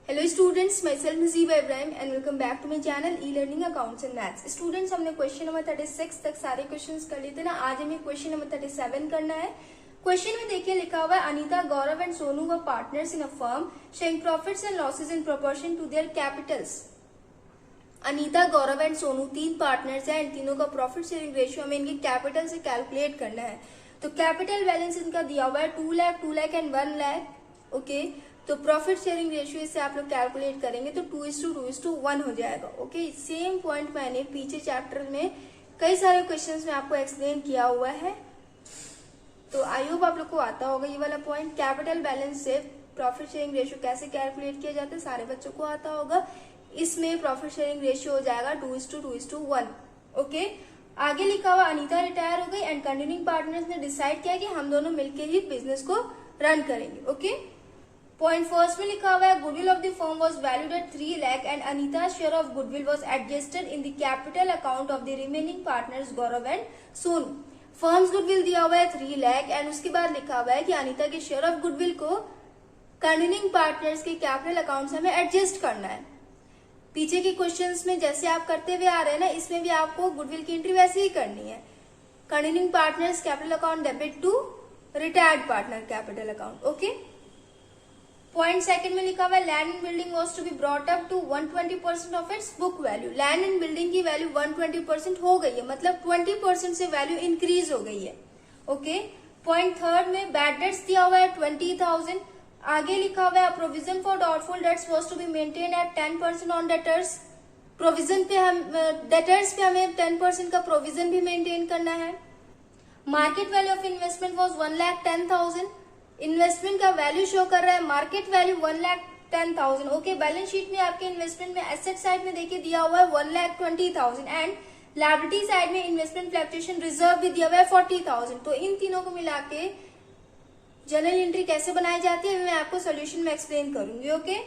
Hello students, myself Najiba Ibrahim and welcome back to my channel e learning accounts and maths. Students, हमने question number 36 तक सारे questions कर लिए थे ना। आज हमें क्वेश्चन नंबर 37 करना है। क्वेश्चन में देखिए लिखा हुआ है, Anita, Gaurav and Sonu were partners in a firm sharing profits and losses in proportion to their capitals. Anita, Gaurav and Sonu तीन पार्टनर्स हैं। इन तीनों का प्रॉफिट शेयरिंग रेशियो हमें इनके कैपिटल से कैलकुलेट करना है। तो कैपिटल बैलेंस इनका दिया हुआ है 2 लाख, 2 लाख एंड 1 लाख। ओके, तो प्रॉफिट शेयरिंग रेशियो से आप लोग कैलकुलेट करेंगे तो 2:2:1 हो जाएगा। ओके, सेम पॉइंट मैंने पीछे चैप्टर में कई सारे क्वेश्चंस में आपको एक्सप्लेन किया हुआ है, तो आई होप आप लोग को आता होगा ये वाला पॉइंट। कैपिटल बैलेंस से प्रॉफिट शेयरिंग रेशियो कैसे कैलकुलेट किया जाता है सारे बच्चों को आता होगा। इसमें प्रॉफिट शेयरिंग रेशियो हो जाएगा 2:2:1। ओके, आगे लिखा हुआ, अनीता रिटायर हो गई एंड कंटिन्यूइंग पार्टनर्स ने डिसाइड किया कि हम दोनों मिलकर ही बिजनेस को रन करेंगे। ओके, पॉइंट फर्स्ट में लिखा हुआ है, goodwill of the firm was valued at 3 lakh and Anita share of goodwill was adjusted in the capital account of the remaining partners Gaurav and Sonu. Firms goodwill दिया हुआ है 3 लाख एंड उसके बाद लिखा हुआ है कि अनीता के शेयर ऑफ गुडविल को कंटिन्यूइंग पार्टनर्स के कैपिटल अकाउंट से हमें एडजस्ट करना है। पीछे के क्वेश्चंस में जैसे आप करते हुए आ रहे हैं ना, इसमें भी आपको गुडविल की एंट्री वैसे ही करनी है। Continuing partners capital account debit to retired partner capital account. Okay, point second में लिखा हुआ है, land and building was to be brought up to 120% of its book value. Land and building की वैल्यू 120% हो गई है, मतलब 20% से वैल्यू इंक्रीज हो गई है। ओके, पॉइंट थर्ड में बैड डेट्स दिया हुआ है 20,000। आगे लिखा हुआ है, provision for doubtful debts was to be maintain at 10% on debtors. Provision पे हम डेटर्स पे हमें 10% का प्रोविजन भी मेंटेन करना है। Market value of investment was 1,10,000। Investment का वैल्यू शो कर रहा है market value 1,10,000। Okay, balance sheet में आपके इन्वेस्टमेंट में एसेट साइड में देखिए दिया हुआ है 1,20,000 एंड लायबिलिटी साइड में इन्वेस्टमेंट फ्लक्चुएशन रिजर्व भी दिया हुआ है 40,000। तो इन तीनों को मिला के जर्नल एंट्री कैसे बनाई जाती है मैं आपको सोल्यूशन में एक्सप्लेन करूंगी। ओके,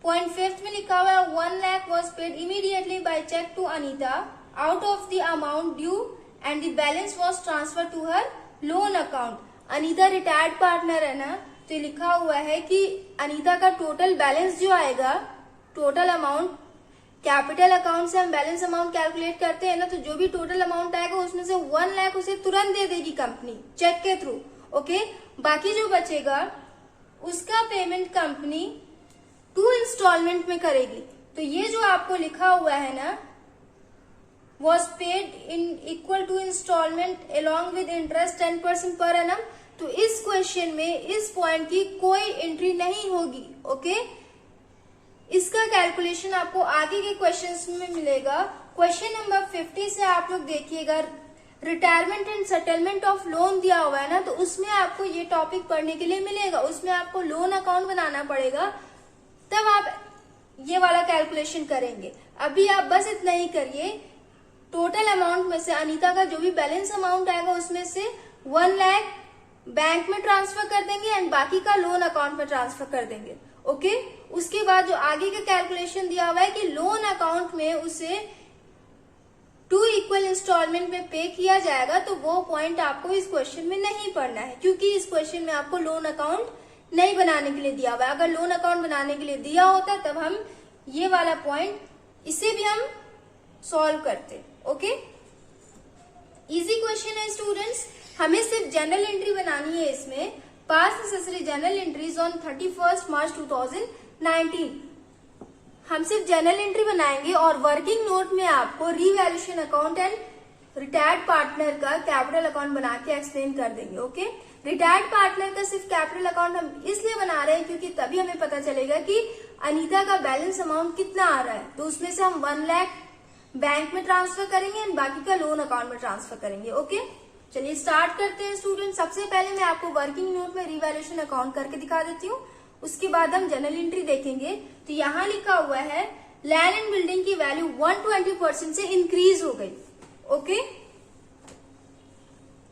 पॉइंट फिफ्थ में लिखा हुआ है, 1 lakh was paid immediately by cheque to Anita out of the amount due and the balance was transfer to her loan account. Anita retired partner है ना, तो लिखा हुआ है कि अनीता का टोटल बैलेंस जो आएगा, टोटल अमाउंट कैपिटल अकाउंट से हम बैलेंस अमाउंट कैलकुलेट करते हैं ना, तो जो भी टोटल अमाउंट आएगा उसमें से 1 लाख उसे तुरंत दे देगी कंपनी चेक के थ्रू। ओके, बाकी जो बचेगा उसका पेमेंट कंपनी 2 इंस्टॉलमेंट में करेगी। तो ये जो आपको लिखा हुआ है ना, was paid in equal to installment along with interest 10% per annum, तो इस क्वेश्चन में इस पॉइंट की कोई एंट्री नहीं होगी। ओके, इसका कैलकुलेशन आपको आगे के क्वेश्चंस में मिलेगा। क्वेश्चन नंबर 50 से आप लोग देखिएगा, retirement and settlement of loan दिया हुआ है ना, तो उसमें आपको ये टॉपिक पढ़ने के लिए मिलेगा। उसमें आपको लोन अकाउंट बनाना पड़ेगा, तब आप ये वाला कैलकुलेशन करेंगे। अभी आप बस इतना ही करिए, टोटल अमाउंट में से अनीता का जो भी बैलेंस अमाउंट आएगा उसमें से 1 लाख बैंक में ट्रांसफर कर देंगे एंड बाकी का लोन अकाउंट में ट्रांसफर कर देंगे। ओके, उसके बाद जो आगे का कैलकुलेशन दिया हुआ है कि लोन अकाउंट में उसे 2 इक्वल इंस्टॉलमेंट में पे किया जाएगा, तो वो पॉइंट आपको इस क्वेश्चन में नहीं पढ़ना है, क्योंकि इस क्वेश्चन में आपको लोन अकाउंट नहीं बनाने के लिए दिया हुआ है। अगर लोन अकाउंट बनाने के लिए दिया होता तब हम ये वाला पॉइंट इसे भी हम सॉल्व करते। ओके, इजी क्वेश्चन है स्टूडेंट्स। हमें सिर्फ जनरल एंट्री बनानी है इसमें, past necessary general entries on 31 मार्च 2019। हम सिर्फ जनरल एंट्री बनाएंगे और वर्किंग नोट में आपको revaluation account and retired partner का कैपिटल अकाउंट बना के एक्सप्लेन कर देंगे। ओके, रिटायर्ड पार्टनर का सिर्फ कैपिटल अकाउंट हम इसलिए बना रहे हैं क्योंकि तभी हमें पता चलेगा कि अनीता का बैलेंस अमाउंट कितना आ रहा है। तो उसमें से हम 1 लाख बैंक में ट्रांसफर करेंगे एंड बाकी का लोन अकाउंट में ट्रांसफर करेंगे। ओके, चलिए स्टार्ट करते हैं स्टूडेंट। सबसे पहले मैं आपको वर्किंग नोट में रीवैल्यूएशन अकाउंट करके दिखा देती हूँ, उसके बाद हम जनरल एंट्री देखेंगे। तो यहाँ लिखा हुआ है, लैंड एंड बिल्डिंग की वैल्यू 120% से इंक्रीज हो गई। ओके,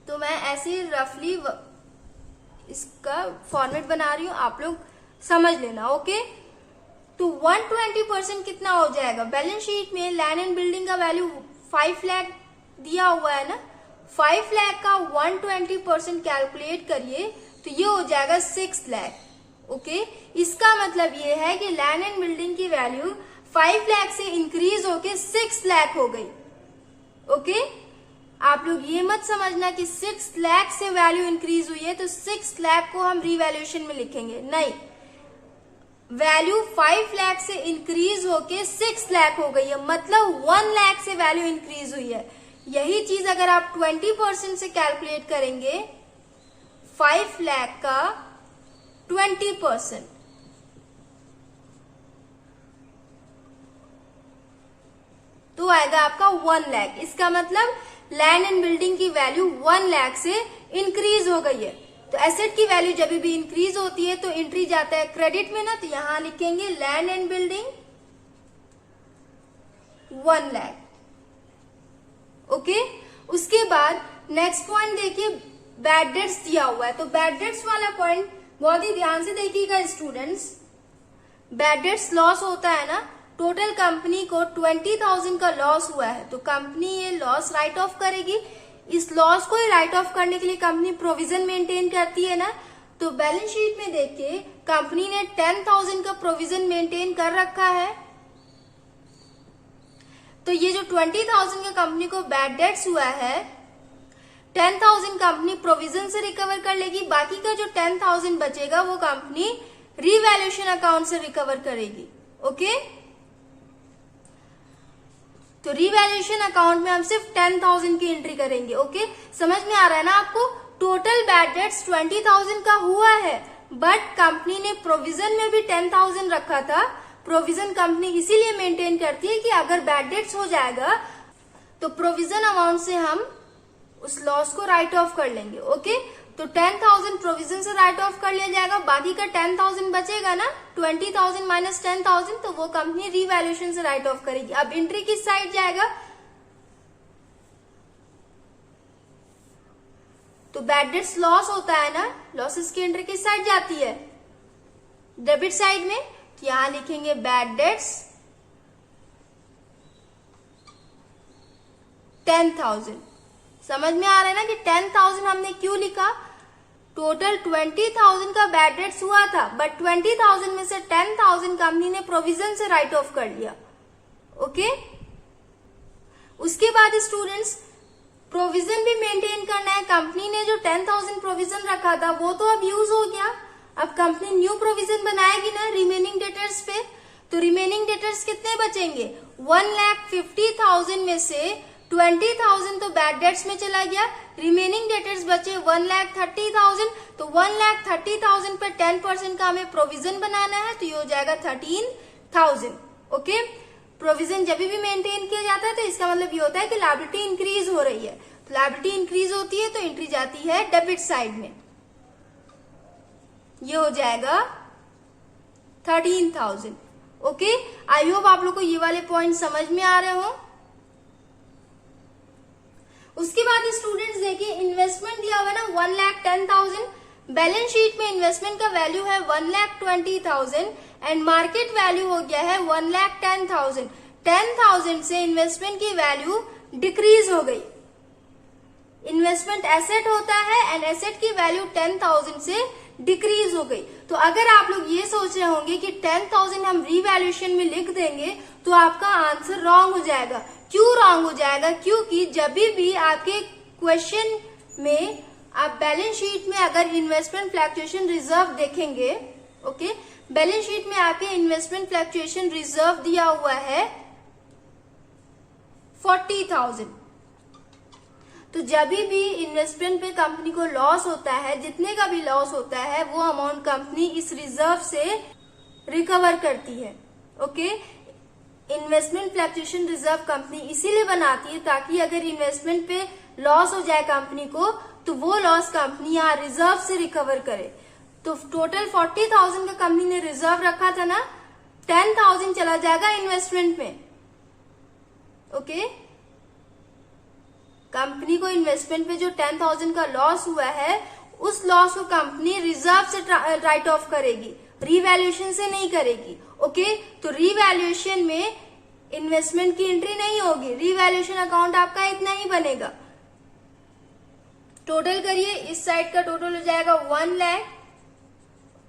तो मैं ऐसे रफली इसका फॉर्मेट बना रही हूँ, आप लोग समझ लेना। ओके, तो 120% कितना हो जाएगा? बैलेंस शीट में लैंड एंड बिल्डिंग का वैल्यू 5 लाख दिया हुआ है ना, 5 लाख का 120% कैलकुलेट करिए तो ये हो जाएगा 6 लाख। ओके, इसका मतलब ये है कि लैंड एंड बिल्डिंग की वैल्यू 5 लाख से इंक्रीज होके 6 लाख हो गई। ओके, आप लोग ये मत समझना कि 6 लाख से वैल्यू इंक्रीज हुई है तो 6 लाख को हम रीवैल्यूएशन में लिखेंगे, नहीं, वैल्यू 5 लाख से इंक्रीज होके 6 लाख हो गई है, मतलब 1 लाख से वैल्यू इंक्रीज हुई है। यही चीज अगर आप 20% से कैलकुलेट करेंगे 5 लाख का 20%, तो आएगा आपका 1 लाख। इसका मतलब लैंड एंड बिल्डिंग की वैल्यू 1 लाख से इंक्रीज हो गई है। तो एसेट की वैल्यू जब भी इंक्रीज होती है तो एंट्री जाता है क्रेडिट में ना, तो यहां लिखेंगे land and building 1 lakh. Okay, उसके बाद नेक्स्ट पॉइंट देखिए, बैड डेट्स दिया हुआ है, तो बैड डेट्स वाला पॉइंट बहुत ही ध्यान से देखिएगा स्टूडेंट्स। बैड डेट्स लॉस होता है ना, टोटल कंपनी को 20,000 का लॉस हुआ है तो कंपनी ये लॉस राइट ऑफ करेगी। इस लॉस को राइट ऑफ करने के लिए कंपनी प्रोविजन मेंटेन करती है ना, तो बैलेंस शीट में देखिए कंपनी ने 10,000 का प्रोविजन मेंटेन कर रखा है। तो ये जो 20,000 का कंपनी को बैड डेट्स हुआ है, 10,000 कंपनी प्रोविजन से रिकवर कर लेगी, बाकी का जो 10,000 बचेगा वो कंपनी रीवैल्यूएशन अकाउंट से रिकवर करेगी। ओके, तो रीवैल्यूएशन अकाउंट में हम सिर्फ 10,000 की एंट्री करेंगे। ओके, समझ में आ रहा है ना आपको? टोटल बैड डेट्स 20,000 का हुआ है, बट कंपनी ने प्रोविजन में भी 10,000 रखा था। प्रोविजन कंपनी इसीलिए मेंटेन करती है कि अगर बैड डेट्स हो जाएगा तो प्रोविजन अमाउंट से हम उस लॉस को राइट ऑफ कर लेंगे। ओके, तो 10,000 प्रोविजन से राइट ऑफ कर लिया जाएगा, बाकी का 10,000 बचेगा ना, 20,000 माइनस 10,000, तो वो कंपनी रीवैल्यूएशन से राइट ऑफ करेगी। अब एंट्री किस साइड जाएगा? तो बैड डेट्स लॉस होता है ना, लॉसेस की एंट्री किस साइड जाती है? डेबिट साइड में। तो यहां लिखेंगे बैड डेट्स 10,000। समझ में आ रहा है ना कि 10,000 हमने क्यों लिखा? टोटल 20,000 का बैड डेट्स हुआ था, बट 20,000 में से 10,000 कंपनी ने प्रोविजन से राइट ऑफ कर लिया। ओके, उसके बाद स्टूडेंट्स प्रोविजन भी मेंटेन करना है। कंपनी ने जो 10,000 प्रोविजन रखा था वो तो अब यूज हो गया, अब कंपनी न्यू प्रोविजन बनाएगी ना रिमेनिंग डेटर्स पे। तो रिमेनिंग डेटर्स कितने बचेंगे? 1,50,000 में से 20,000 तो बैड डेट्स में चला गया, रिमेनिंग डेटर्स बचे 1,30,000। तो 1,30,000 पर 10% का हमें प्रोविजन बनाना है, तो ये हो जाएगा 13,000। ओके, प्रोविजन जब भी मेंटेन किया जाता है तो इसका मतलब ये होता है कि लायबिलिटी इंक्रीज हो रही है। तो लायबिलिटी इंक्रीज होती है तो एंट्री जाती है डेबिट साइड में, ये हो जाएगा 13,000। ओके, आई होप आप लोग को ये वाले पॉइंट समझ में आ रहे हो। उसके बाद स्टूडेंट्स देखिए इन्वेस्टमेंट दिया हुआ है ना 1,10,000, बैलेंस शीट में इन्वेस्टमेंट का वैल्यू है 1,20,000 एंड मार्केट वैल्यू हो गया है 1,10,000। 10,000 से इन्वेस्टमेंट की वैल्यू डिक्रीज हो गई। इन्वेस्टमेंट एसेट होता है एंड एसेट की वैल्यू 10,000 से डिक्रीज हो गई। तो अगर आप लोग ये सोच रहे होंगे कि 10,000 हम रीवैल्यूएशन में लिख देंगे तो आपका आंसर रॉन्ग हो जाएगा। क्यों रॉन्ग हो जाएगा? क्योंकि जब भी आपके क्वेश्चन में आप बैलेंस शीट में अगर इन्वेस्टमेंट फ्लक्चुएशन रिजर्व देखेंगे, ओके, बैलेंस शीट में आपके इन्वेस्टमेंट फ्लक्चुएशन रिजर्व दिया हुआ है 40,000। तो जब भी इन्वेस्टमेंट पे कंपनी को लॉस होता है, जितने का भी लॉस होता है वो अमाउंट कंपनी इस रिजर्व से रिकवर करती है। Okay, investment fluctuation reserve company इसीलिए बनाती है ताकि अगर इन्वेस्टमेंट पे लॉस हो जाए कंपनी को तो वो लॉस कंपनी यहाँ रिजर्व से रिकवर करे। तो टोटल 40,000 का कंपनी ने रिजर्व रखा था ना, 10,000 चला जाएगा इन्वेस्टमेंट में। ओके, कंपनी को इन्वेस्टमेंट पे जो 10,000 का लॉस हुआ है उस लॉस को कंपनी रिजर्व से राइट ऑफ करेगी, रीवैल्यूएशन से नहीं करेगी। ओके, तो रीवैल्यूएशन में इन्वेस्टमेंट की एंट्री नहीं होगी, रीवैल्यूएशन अकाउंट आपका इतना ही बनेगा। टोटल करिए, इस साइड का टोटल हो जाएगा 1 लाख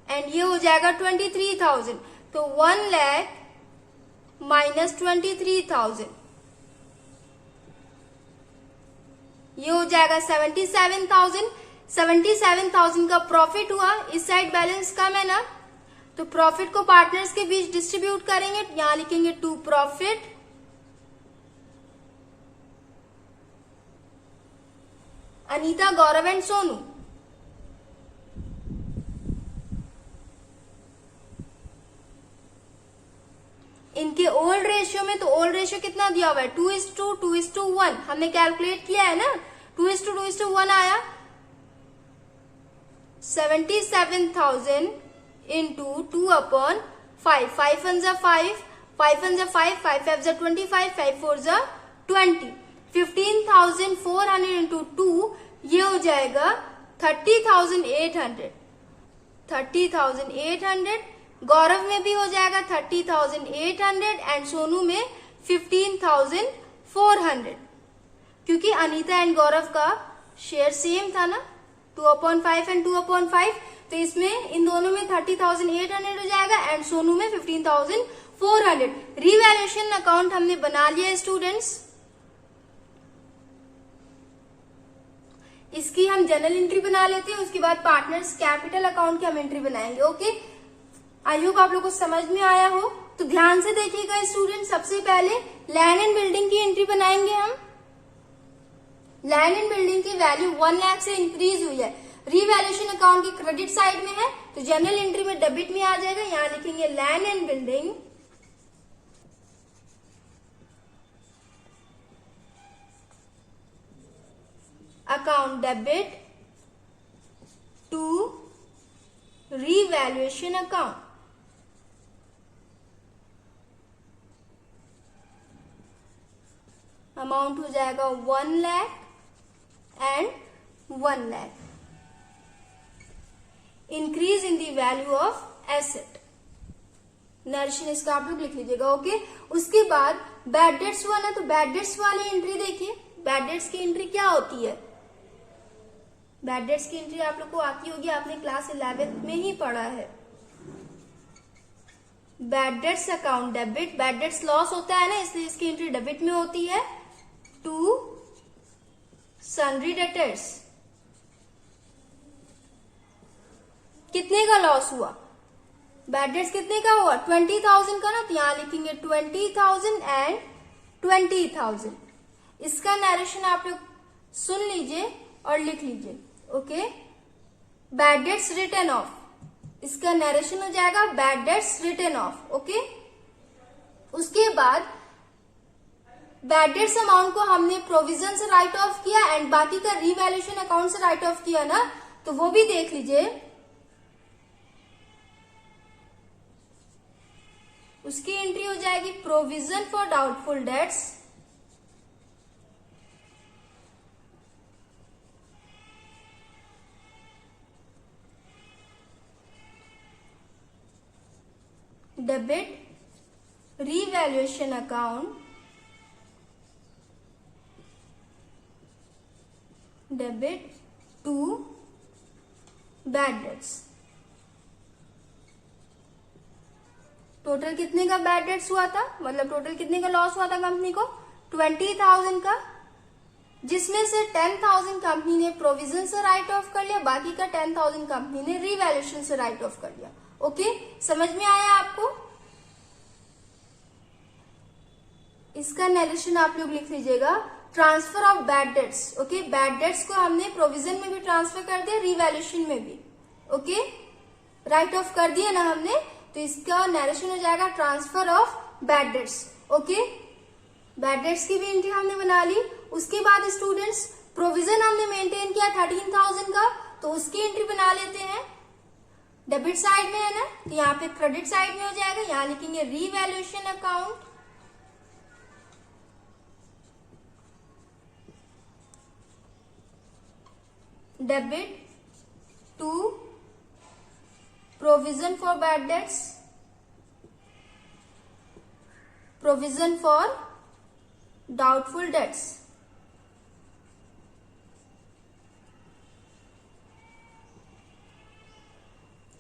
एंड ये हो जाएगा 23,000, तो 1 लाख माइनस 23,000, ये हो जाएगा 77,000। 77,000 का प्रॉफिट हुआ, इस साइड बैलेंस कम है ना, तो प्रॉफिट को पार्टनर्स के बीच डिस्ट्रीब्यूट करेंगे, यहां लिखेंगे to profit Anita, Gaurav and Sonu. इनके ओल्ड रेशियो में, तो ओल्ड रेशियो कितना दिया हुआ है 2:2:1, हमने कैलकुलेट किया है ना, 2:2:1 आया। 77,000 इंटू 2/5, 5 1 जा 5, 5 1 जा 5, 5 5 जा 25, 5 4 जा 20, 15,400 इंटू 2, ये हो जाएगा 30,800, 30,800। गौरव में भी हो जाएगा 30,800 एंड सोनू में 15,400, क्योंकि अनीता एंड गौरव का शेयर सेम था ना, 2/5 एंड 2/5, तो इसमें इन दोनों में 30,800 हो जाएगा एंड सोनू में 15,400। रिवैल्यूएशन अकाउंट हमने बना लिया स्टूडेंट्स। इसकी हम जनरल एंट्री बना लेते हैं, उसके बाद पार्टनर्स कैपिटल अकाउंट की हम एंट्री बनाएंगे। ओके, आई होप आप लोगों को समझ में आया हो। तो ध्यान से देखिएगा स्टूडेंट, सबसे पहले लैंड एंड बिल्डिंग की एंट्री बनाएंगे हम। लैंड एंड बिल्डिंग की वैल्यू 1 लाख से इंक्रीज हुई है, रिवैल्यूएशन अकाउंट की क्रेडिट साइड में है, तो जनरल एंट्री में डेबिट में आ जाएगा, यहां लिखेंगे land and building account debit to revaluation account. Amount हो जाएगा 1 lakh and 1 lakh. Increase in the value of asset, narration इसका आप लोग लिख लीजिएगा। ओके, उसके बाद बैड डेट्स हुआ ना, तो बैड डेट्स वाली एंट्री देखिए। बैड डेट्स की एंट्री क्या होती है? बैड डेट्स की एंट्री आप लोग को आती होगी, आपने क्लास 11th में ही पढ़ा है। Bad debts account debit, bad debts loss होता है ना, इसलिए इसकी एंट्री डेबिट में होती है, टू सन्ड्री डेटर्स। कितने का लॉस हुआ? बैड डेट्स कितने का हुआ? 20,000 का ना, तो यहां लिखेंगे 20,000 एंड 20,000। इसका नरेशन आप लोग सुन लीजिए और लिख लीजिए। Okay, bad debts return of, इसका नरेशन हो जाएगा bad debts return of. Okay, उसके बाद बैड डेट्स अमाउंट को हमने प्रोविजन से राइट ऑफ किया एंड बाकी का रिवैल्यूएशन अकाउंट से राइट ऑफ किया ना, तो वो भी देख लीजिए। उसकी एंट्री हो जाएगी provision for doubtful debts debit revaluation account debit to bad debts. Total कितने का बैड डेट्स हुआ था, मतलब टोटल कितने का लॉस हुआ था कंपनी को? 20,000 का, जिसमें से 10,000 कंपनी ने प्रोविजन से राइट ऑफ कर लिया, बाकी का 10,000 कंपनी ने रिवैल्यूएशन से राइट ऑफ कर लिया। ओके, समझ में आया आपको? इसका नरेशन आप लोग लिख लीजिएगा, transfer of bad debts. Okay, bad debts को हमने प्रोविजन में भी ट्रांसफर कर दिया, रिवैल्यूएशन में भी। ओके, राइट ऑफ कर दिया ना हमने, तो इसका नरेशन हो जाएगा transfer of bad debts. Okay, bad debts की भी एंट्री हमने बना ली। उसके बाद स्टूडेंट्स प्रोविजन हमने मेंटेन किया 13,000 का, तो उसकी एंट्री बना लेते हैं। डेबिट साइड में है ना, तो यहाँ पे क्रेडिट साइड में हो जाएगा, यहाँ लिखेंगे revaluation account debit to provision for bad debts, provision for doubtful debts.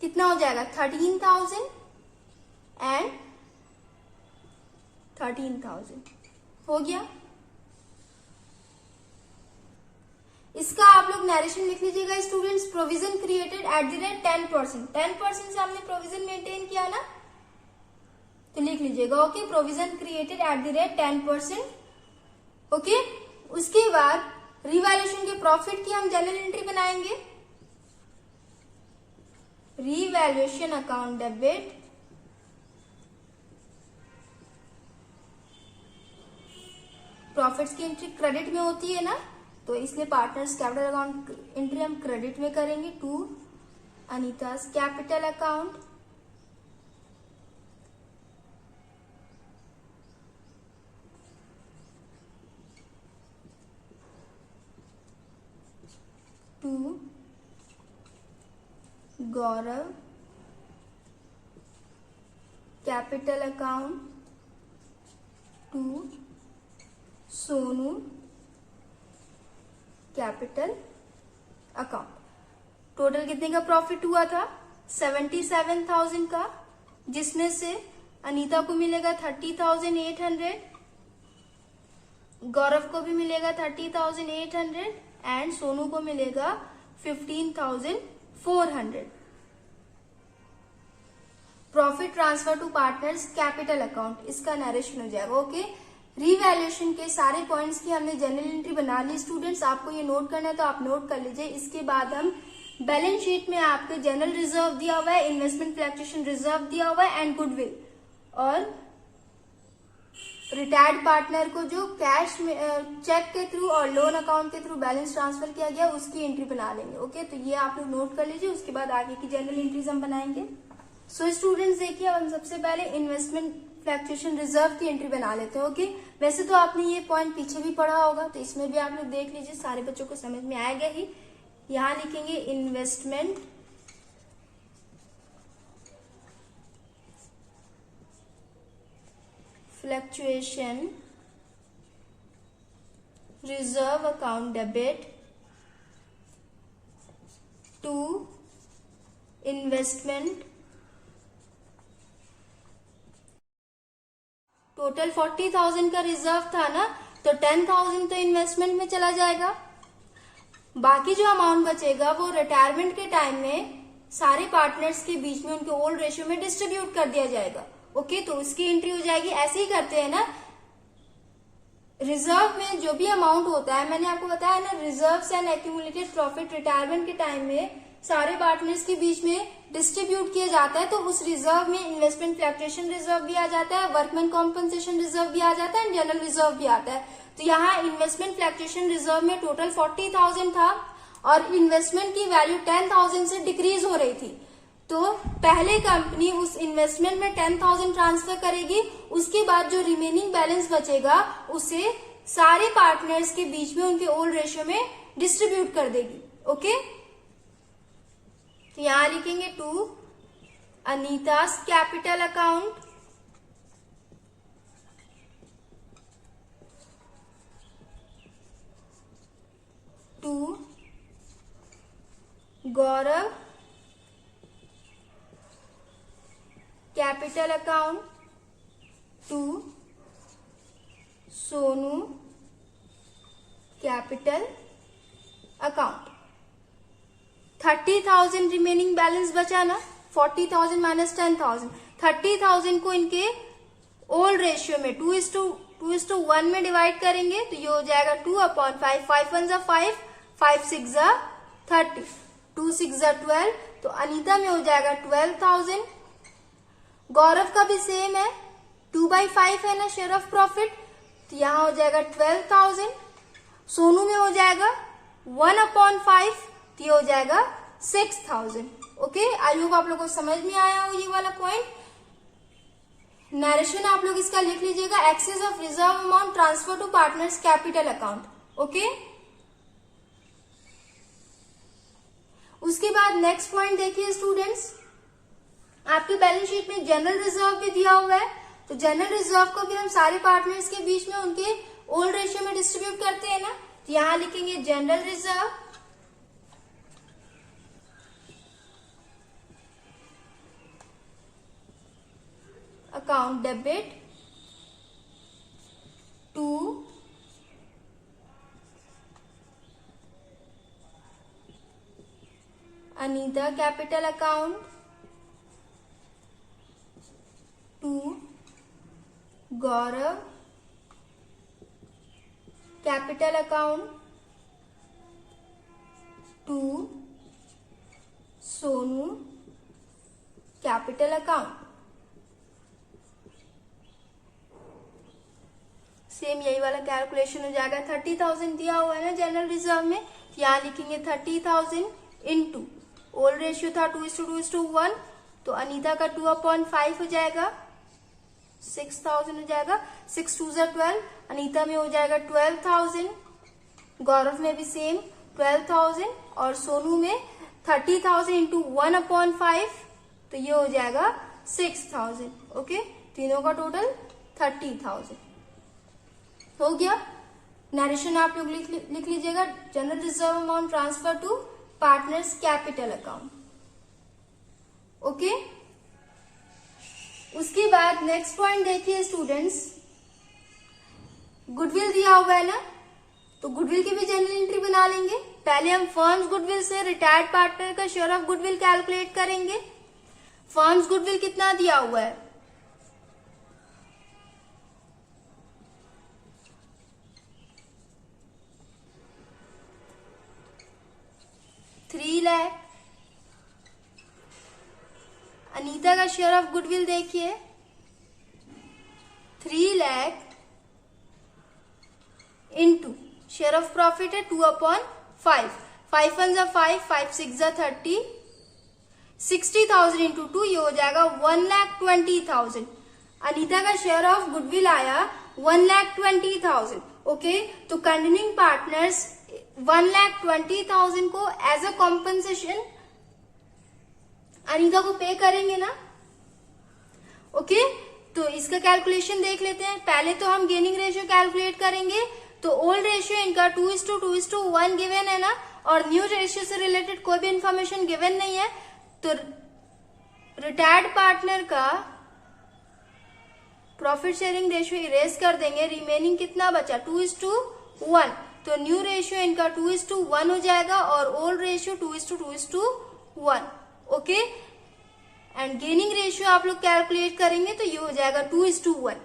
कितना हो जाएगा 13,000 एंड 13,000 हो गया। इसका आप लोग नरेशन लिख लीजिएगा students. Provision created at the rate 10%, 10% से हमने प्रोविजन मेंटेन किया ना, तो लिख लीजिएगा okay, provision created at the rate 10%। Okay, उसके बाद रिवैल्यूएशन के प्रॉफिट की हम जनरल एंट्री बनाएंगे। रिवैल्यूएशन अकाउंट डेबिट प्रॉफिट्स की एंट्री क्रेडिट में होती है ना, तो इसलिए पार्टनर्स कैपिटल अकाउंट एंट्री हम क्रेडिट में करेंगे to Anita's capital account. To Gaurav capital account, to Sonu capital account. Total कितने का प्रॉफिट हुआ था 77,000 का, जिसमें से अनीता को मिलेगा 30,800, गौरव को भी मिलेगा 30,800 एंड सोनू को मिलेगा 15,400। Profit transfer to partners capital account, इसका नरेशन हो जाएगा ओके। रिवैल्यूएशन के सारे पॉइंट्स की हमने जनरल एंट्री बना ली स्टूडेंट्स, आपको ये नोट करना है तो आप नोट कर लीजिए। इसके बाद हम बैलेंस शीट में आपके जनरल रिजर्व दिया हुआ है, इन्वेस्टमेंट फ्लक्चुएशन रिजर्व दिया हुआ है एंड गुडविल, और रिटायर्ड पार्टनर को जो कैश में चेक के थ्रू और लोन अकाउंट के थ्रू बैलेंस ट्रांसफर किया गया उसकी एंट्री बना लेंगे ओके। तो ये आप लोग नोट कर लीजिए, उसके बाद आगे की जनरल एंट्रीज हम बनाएंगे। सो स्टूडेंट्स देखिए, अब हम सबसे पहले इन्वेस्टमेंट फ्लक्चुएशन रिजर्व की एंट्री बना लेते हैं ओके। वैसे तो आपने ये पॉइंट पीछे भी पढ़ा होगा, तो इसमें भी आप लोग देख लीजिए, सारे बच्चों को समझ में आएगा ही। यहां लिखेंगे investment fluctuation reserve account debit to investment. Total 40,000 का रिजर्व था ना, तो 10,000 तो इन्वेस्टमेंट में चला जाएगा, बाकी जो अमाउंट बचेगा वो रिटायरमेंट के टाइम में सारे पार्टनर्स के बीच में उनके ओल्ड रेशियो में डिस्ट्रीब्यूट कर दिया जाएगा ओके। तो उसकी एंट्री हो जाएगी, ऐसे ही करते हैं ना। रिजर्व में जो भी अमाउंट होता है, मैंने आपको बताया ना, reserves and accumulated profit retirement के टाइम में सारे पार्टनर्स के बीच में डिस्ट्रीब्यूट किया जाता है, तो उस रिजर्व में इन्वेस्टमेंट फ्लक्चुएशन रिजर्व भी आ जाता है, वर्कमैन कॉम्पनसेशन रिजर्व भी आ जाता है एंड जनरल रिजर्व भी आता है। तो यहाँ इन्वेस्टमेंट फ्लक्चुएशन रिजर्व में टोटल 40,000 था और इन्वेस्टमेंट की वैल्यू 10,000 से डिक्रीज हो रही थी, तो पहले कंपनी उस इन्वेस्टमेंट में 10,000 ट्रांसफर करेगी, उसके बाद जो रिमेनिंग बैलेंस बचेगा उसे सारे पार्टनर्स के बीच में उनके ओल्ड रेशियो में डिस्ट्रीब्यूट कर देगी ओके। तो यहां लिखेंगे to Anita's capital account, to Gaurav capital account, to Sonu capital account. 30,000 remaining balance बचा ना, 40,000 माइनस 10,000, 30,000 को इनके ओल्ड रेशियो में 2:1 में डिवाइड करेंगे, तो ये हो जाएगा 2/5, 5 1 जा 5, 5 6 जा 30, 2 6 जा 12, तो अनीता में हो जाएगा 12,000। गौरव का भी सेम है, 2/5 है ना शेयर ऑफ प्रॉफिट, तो यहां हो जाएगा 12,000। सोनू में हो जाएगा 1/5, तो ये हो जाएगा 6,000 ओके। आई होप आप लोगों को समझ में आया हो ये वाला पॉइंट। नरेशन आप लोग इसका लिख लीजिएगा, excess of reserve amount transfer to partners capital account okay. उसके बाद नेक्स्ट पॉइंट देखिए स्टूडेंट्स, आपके बैलेंस शीट में जनरल रिजर्व भी दिया हुआ है, तो जनरल रिजर्व को भी हम सारे पार्टनर्स के बीच में उनके ओल्ड रेशियो में डिस्ट्रीब्यूट करते हैं ना, तो यहां लिखेंगे general reserve account debit to Anita capital account to Gaurav capital account to Sonu capital account. Same यही वाला कैलकुलेशन हो जाएगा। 30,000 दिया हुआ है ना जनरल रिजर्व में, यहाँ लिखेंगे 30,000 इंटू ओल्ड रेशियो था 2:1, तो अनीता का 2/5 हो जाएगा, 6,000 हो जाएगा। 6 2 12, अनीता में हो जाएगा 12,000, गौरव में भी सेम 12,000 और सोनू में 30,000 इंटू 1/5, तो ये हो जाएगा 6,000। ओके, तीनों का टोटल 30,000 हो गया। नरेशन आप लोग लिख लीजिएगा, general reserve amount transfer to partners capital account. Okay, उसके बाद नेक्स्ट पॉइंट देखिए स्टूडेंट्स, गुडविल दिया हुआ है ना, तो गुडविल की भी जनरल एंट्री बना लेंगे। पहले हम फर्म्स गुडविल से रिटायर्ड पार्टनर का शेयर ऑफ गुडविल कैलकुलेट करेंगे। फर्म्स गुडविल कितना दिया हुआ है, 3 लाख। अनीता का शेयर ऑफ गुडविल देखिए 3 lakh into share of profit है 2/5, 5 1 5, 5 6 30, 60,000 इंटू 2, ये हो जाएगा 1,20,000। अनीता का शेयर ऑफ गुडविल आया 1,20,000। ओके, तो कंटिन्यूइंग पार्टनर्स 1,20,000 को एज अ कॉम्पनसेशन अनीता को पे करेंगे ना। ओके, तो इसका कैलकुलेशन देख लेते हैं। पहले तो हम गेनिंग रेशियो कैलकुलेट करेंगे, तो ओल्ड रेशियो इनका 2:2:1 गिवन है ना, और न्यू रेशियो से रिलेटेड कोई भी इंफॉर्मेशन गिवन नहीं है, तो रिटायर्ड पार्टनर का प्रॉफिट शेयरिंग रेशियो इरेज कर देंगे। रिमेनिंग कितना बचा 2:1, तो न्यू रेशियो इनका 2:1 हो जाएगा और old ratio 2:2:1। Okay, and gaining ratio आप लोग कैलकुलेट करेंगे तो ये हो जाएगा 2:1।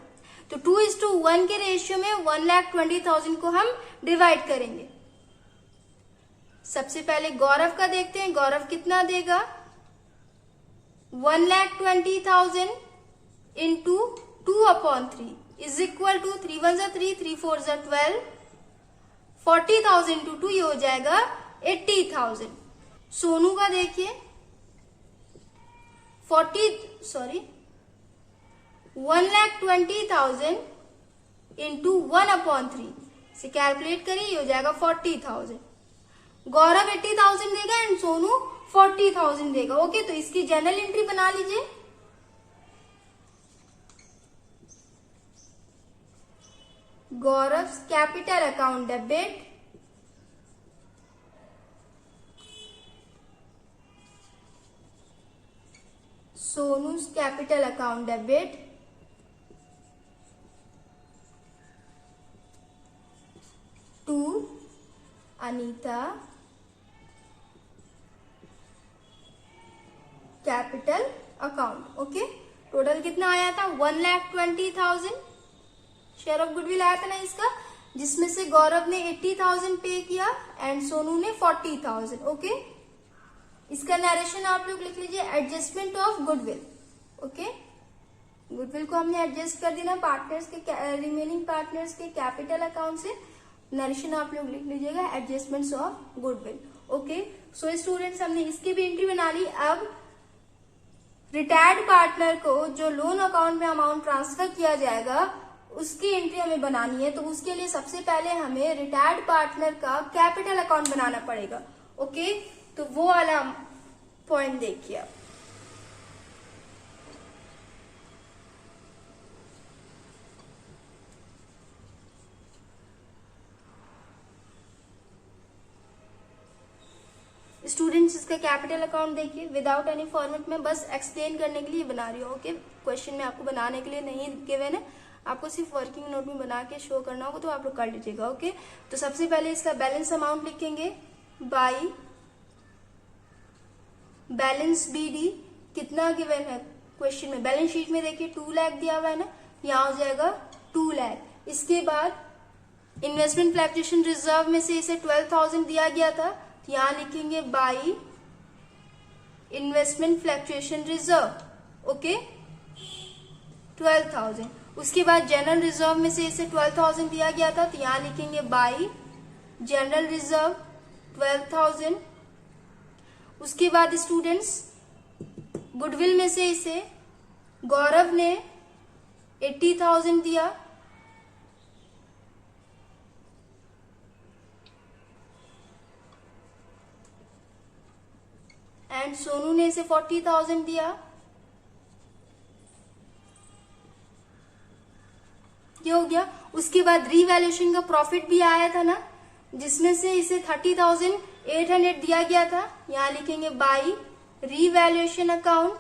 तो 2:1 के रेशियो में 1,20,000 को हम डिवाइड करेंगे। सबसे पहले गौरव का देखते हैं, गौरव कितना देगा 1,20,000 into 2/3 is equal to 3 1 3, 3 4 12, 40,000 into 2, ये हो जाएगा 80,000। सोनू का देखिए 1,20,000 इंटू 1/3 से कैलकुलेट करिए, ये हो जाएगा 40,000। गौरव 80,000 देगा एंड सोनू 40,000 देगा। ओके, तो इसकी जनरल एंट्री बना लीजिए। Gaurav capital account debit Sonu's capital account debit to Anita capital account. Okay, total कितना आया था 1,20,000 शेयर ऑफ गुडविल आया था ना इसका, जिसमें से गौरव ने 80,000 पे किया एंड सोनू ने 40,000। ओके, इसका नरेशन आप लोग लिख लीजिए, adjustment of goodwill. Okay, goodwill को हमने एडजस्ट कर दिया पार्टनर्स के रिमेनिंग पार्टनर्स के कैपिटल अकाउंट से। नरेशन आप लोग लिख लीजिएगा, adjustments of goodwill. Okay, so students हमने इसकी भी एंट्री बना ली। अब रिटायर्ड पार्टनर को जो लोन अकाउंट में अमाउंट ट्रांसफर किया जाएगा उसकी एंट्री हमें बनानी है, तो उसके लिए सबसे पहले हमें रिटायर्ड पार्टनर का कैपिटल अकाउंट बनाना पड़ेगा। ओके, तो वो वाला पॉइंट देखिए आप। स्टूडेंट्स इसका कैपिटल अकाउंट देखिए, विदाउट एनी फॉर्मेट में बस एक्सप्लेन करने के लिए बना रही हूँ। ओके, क्वेश्चन में आपको बनाने के लिए नहीं गिवन है, आपको सिर्फ वर्किंग नोट में बना के शो करना होगा, तो आप लोग कर लीजिएगा। ओके, तो सबसे पहले इसका बैलेंस अमाउंट लिखेंगे बाई बैलेंस BD। कितना गिवन है क्वेश्चन में, बैलेंस शीट में देखिए 2 लाख दिया हुआ है ना, यहाँ हो जाएगा 2 लाख। इसके बाद इन्वेस्टमेंट फ्लक्चुएशन रिजर्व में से इसे 12,000 दिया गया था, तो यहाँ लिखेंगे by investment fluctuation reserve. Okay, 12,000। उसके बाद जनरल रिजर्व में से इसे 12,000 दिया गया था, तो यहाँ लिखेंगे बाई जनरल रिजर्व 12,000। उसके बाद स्टूडेंट्स गुडविल में से इसे गौरव ने 80,000 दिया, एंड सोनू ने इसे 40,000 दिया। ये हो गया। उसके बाद रीवैल्यूएशन का प्रॉफिट भी आया था ना, जिसमें से इसे 30,800 दिया गया था, यहां लिखेंगे बाई रीवैल्यूएशन अकाउंट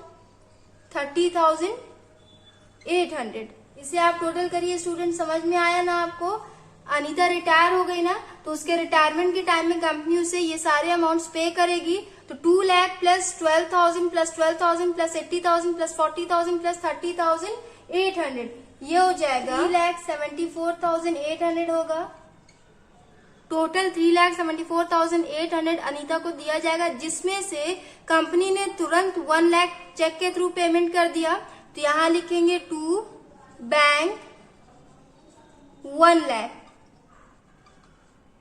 30,800। इसे आप टोटल करिए स्टूडेंट, समझ में आया ना आपको। अनीता रिटायर हो गई ना, तो उसके रिटायरमेंट के टाइम में कंपनी उसे ये सारे अमाउंट्स पे करेगी, तो 2 lakh plus 12,000 plus 12,000 plus 80,000 plus 40,000 plus 30,800, ये हो जाएगा 3,74,800 होगा। टोटल 3,74,800 अनीता को दिया जाएगा, जिसमें से कंपनी ने तुरंत 1 लाख चेक के थ्रू पेमेंट कर दिया, तो यहां लिखेंगे to bank 1 lakh.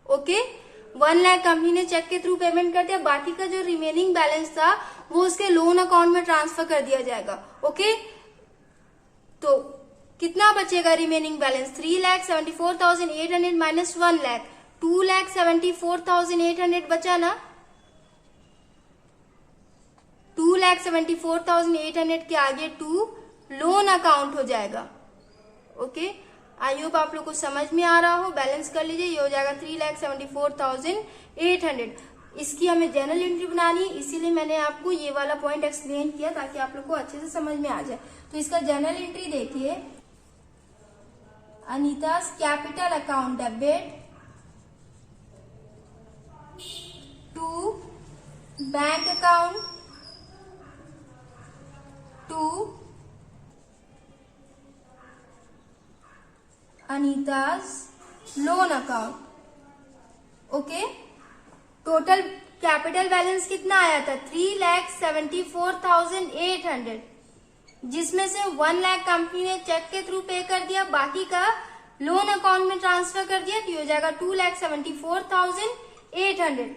Okay, 1 lakh company ने चेक के थ्रू पेमेंट कर दिया, बाकी का जो रिमेनिंग बैलेंस था वो उसके लोन अकाउंट में ट्रांसफर कर दिया जाएगा। ओके, तो कितना बचेगा रिमेनिंग बैलेंस, 3,74,800 माइनस 1 लाख, 2,74,800 बचा ना। 2,74,800 के आगे 2 लोन अकाउंट हो जाएगा। ओके, आई होप आप लोग को समझ में आ रहा हो। बैलेंस कर लीजिए, ये हो जाएगा 3,74,800। इसकी हमें जनरल एंट्री बनानी है, इसीलिए मैंने आपको ये वाला पॉइंट एक्सप्लेन किया ताकि आप लोग को अच्छे से समझ में आ जाए। तो इसका जनरल एंट्री देखिए, Anita's capital account debit to bank account to Anita's loan account. Okay, total capital balance कितना आया था, 3,74,800, जिसमें से 1 लाख कंपनी ने चेक के थ्रू पे कर दिया, बाकी का लोन अकाउंट में ट्रांसफर कर दिया, तो हो जाएगा 2,74,800।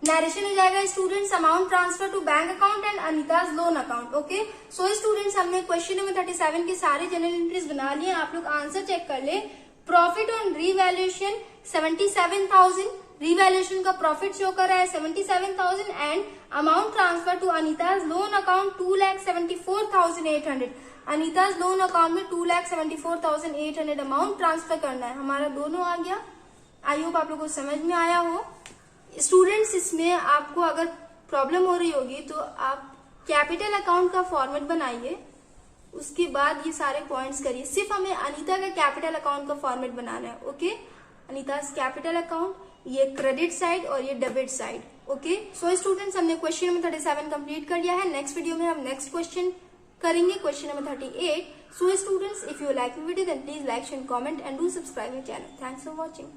नरेशन हो जाएगा students amount transfer to bank account and Anita's loan account. Okay, so students हमने क्वेश्चन नंबर 37 के सारे जनरल एंट्रीज बना लिए, आप लोग आंसर चेक कर ले। प्रॉफिट ऑन रीवैल्यूएशन 77,000, रीवैल्यूएशन का प्रॉफिट शो कर रहा है 77,000, and amount transfer to Anita's loan account 2,74,800। Anita's loan account में 2,74,800 अमाउंट ट्रांसफर करना है, हमारा दोनों आ गया। आई होप आप लोग को समझ में आया हो। स्टूडेंट्स, इसमें आपको अगर प्रॉब्लम हो रही होगी तो आप कैपिटल अकाउंट का फॉर्मेट बनाइए, उसके बाद ये सारे पॉइंट्स करिए। सिर्फ हमें अनीता का कैपिटल अकाउंट का फॉर्मेट बनाना है। ओके, अनीता's कैपिटल अकाउंट, ये क्रेडिट साइड और ये debit side. Okay, so students हमने क्वेश्चन नंबर 37 कंप्लीट कर लिया है। नेक्स्ट वीडियो में हम नेक्स्ट क्वेश्चन करेंगे, question number 38। So students, if you like video then please like, share, comment and do subscribe my channel. Thanks for watching.